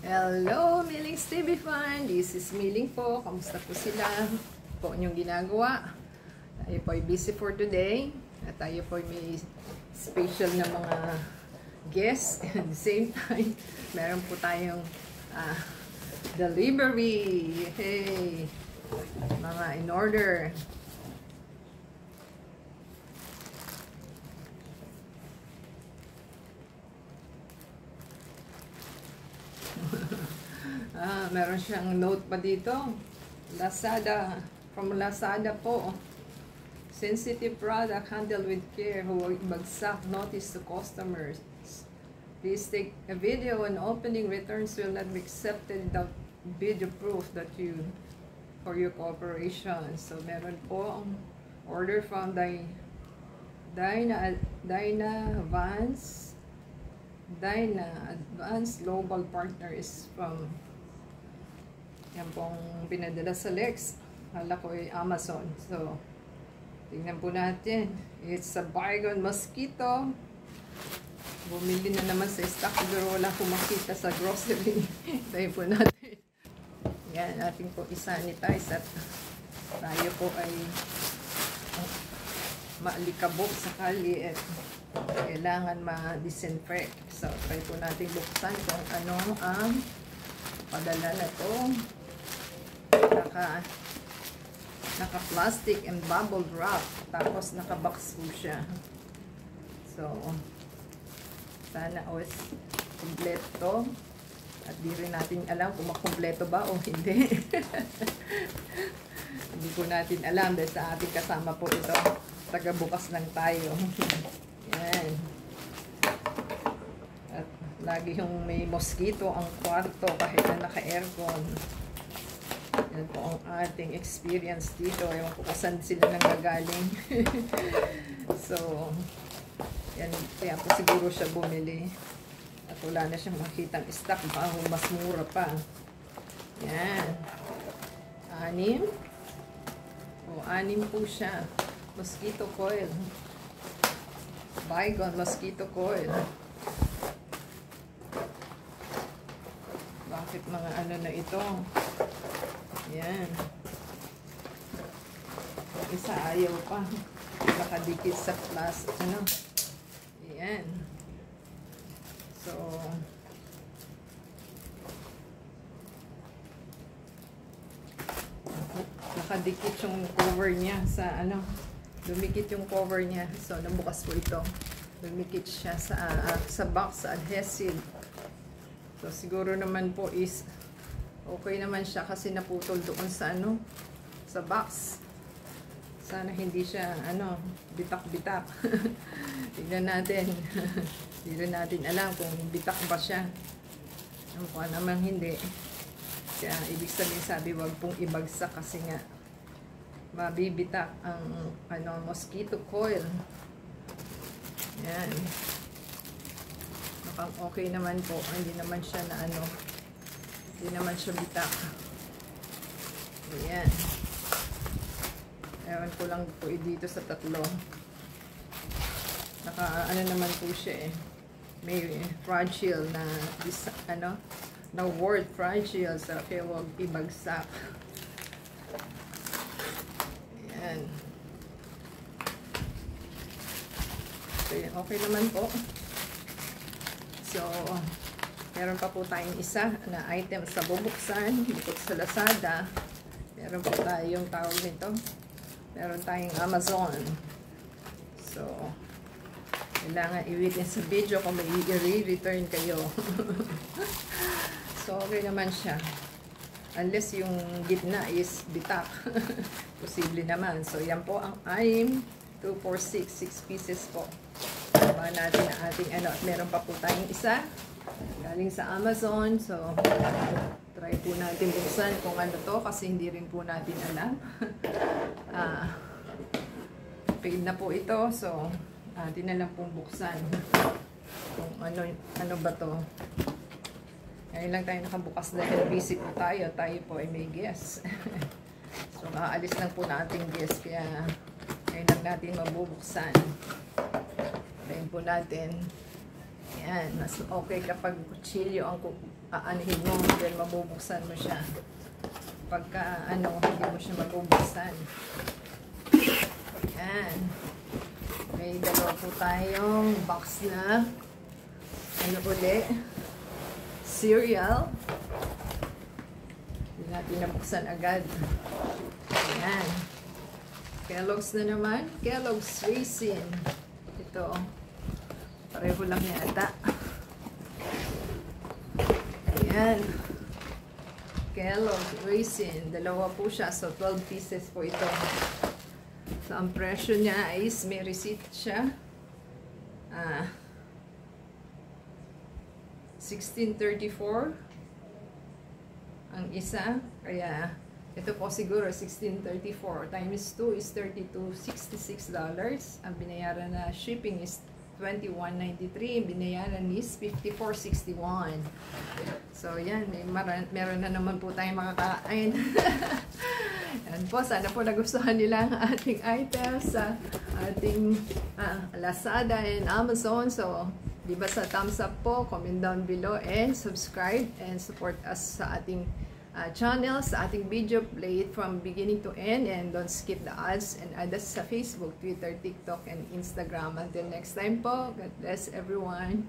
Hello, Miling's TV fan. This is Miling po. Kamusta po sila? Po inyong ginagawa? Tayo po ay busy for today. At tayo po ay may special na mga guests. At the same time, meron po tayong delivery. Hey! Mga in order. Meron siyang note pa dito. Lazada. From Lazada po. Sensitive product handled with care. Huwag bagsak. Notice to customers. Please take a video and opening. Returns will not be accepted without video proof that you for your cooperation. So meron po ang order from Dyna Advanced Global Partner is from yan pong pinadala sa Lex. Hala ko ay Amazon. So, tingnan po natin. It's a Baygon Mosquito. Bumili na naman sa stock. Siguro wala pumakita sa grocery. Tayo po natin. Yan, ating po isanitize at tayo po ay maalikabok sakali at kailangan ma-disinfect. So, try po natin buksan kung ano ang padala na to. Naka-plastic and bubble wrap. Tapos naka-box po siya. So, sana kumpleto. At di rin natin alam kung makumpleto ba o hindi. Hindi po natin alam dahil sa ating kasama po ito. Taga-bukas lang tayo. Yan. At lagi yung may mosquito ang kwarto kahit na naka-aircon. Yan po ang ating experience dito. Ewan ko kasan sila nang gagaling. So, yan. Kaya po siguro siya bumili. At wala na siyang makitang stock. Baka mas mura pa. Yan. 6. O, 6 po siya. Mosquito coil. Baygon mosquito coil. Bakit mga ano na ito? Yan. Isa ayaw pa. Nakadikit sa plus. Ano? Yan. So, nakadikit yung cover niya sa ano. Dumikit yung cover niya. So, nabukas po ito. Dumikit siya sa box, sa adhesive. So, siguro naman po is okay naman siya kasi naputol doon sa ano, sa box. Sana hindi siya, ano, bitak-bitak. Tignan natin. Hindi rin natin alam kung bitak ba siya. Mukha naman hindi. Kaya, ibig sabihin sabi, wag pong ibagsak kasi nga mabibitak ang ano, mosquito coil. Yan. Mukhang okay naman po. Hindi naman siya na ano, hindi naman siya bitak. Ayan. Ewan ko lang po dito sa tatlo. Naka ano naman po siya eh. May fragile na ano, na word fragile sa kaya huwag ibagsak. Ayan. Okay naman po. So, meron pa po tayong isa na item sa bubuksan. Bukod sa Lazada, meron po tayong tawag nito. Meron tayong Amazon. So, kailangan i-witness sa video kung may i-return kayo. So, okay naman siya. Unless yung gitna is bitak. Posible naman. So, yan po ang 2, 4, 6 pieces po. Saba natin ang ating ano. At meron pa po tayong isa. Galing sa Amazon. So, try po natin buksan kung ano to. Kasi hindi rin po natin alam. Paid na po ito. So, atin na lang pong buksan. Kung ano ba to. Ngayon lang tayo nakabukas dahil busy po tayo. Tayo po ay may guest. So, aalis lang po na ating guest. Kaya, ngayon lang natin mabubuksan. Tayo po natin. Yan, mas okay kapag kutsilyo ang aanhin mo, then mabubuksan mo siya. Pagka ano, hindi mo siya mabubuksan. Yan. May dalawa po tayong box na ano uli, cereal. Hindi natin nabuksan agad. Ayan. Kellogg's na naman. Kellogg's Raisin. Ito. Pareho lang yata. Ayan. Kellogg's Raisin. Dalawa po siya. So, 12 pieces po ito. So, ang presyo niya is may receipt siya. 16.34 ang isa. Kaya, ito po siguro 16.34 times 2 is $32.66. Ang binayaran na shipping is $21.93. Ang binayaran is $54.61. So, yan. Meron na naman po tayong makakain. Yan po. Sana po nagustuhan nila ang ating items sa ating Lazada and Amazon. So, di ba sa thumbs up po, comment down below, and subscribe and support us sa ating channel, sa ating video. Play it from beginning to end, and don't skip the ads, and add us sa Facebook, Twitter, TikTok, and Instagram. Until next time po, God bless everyone.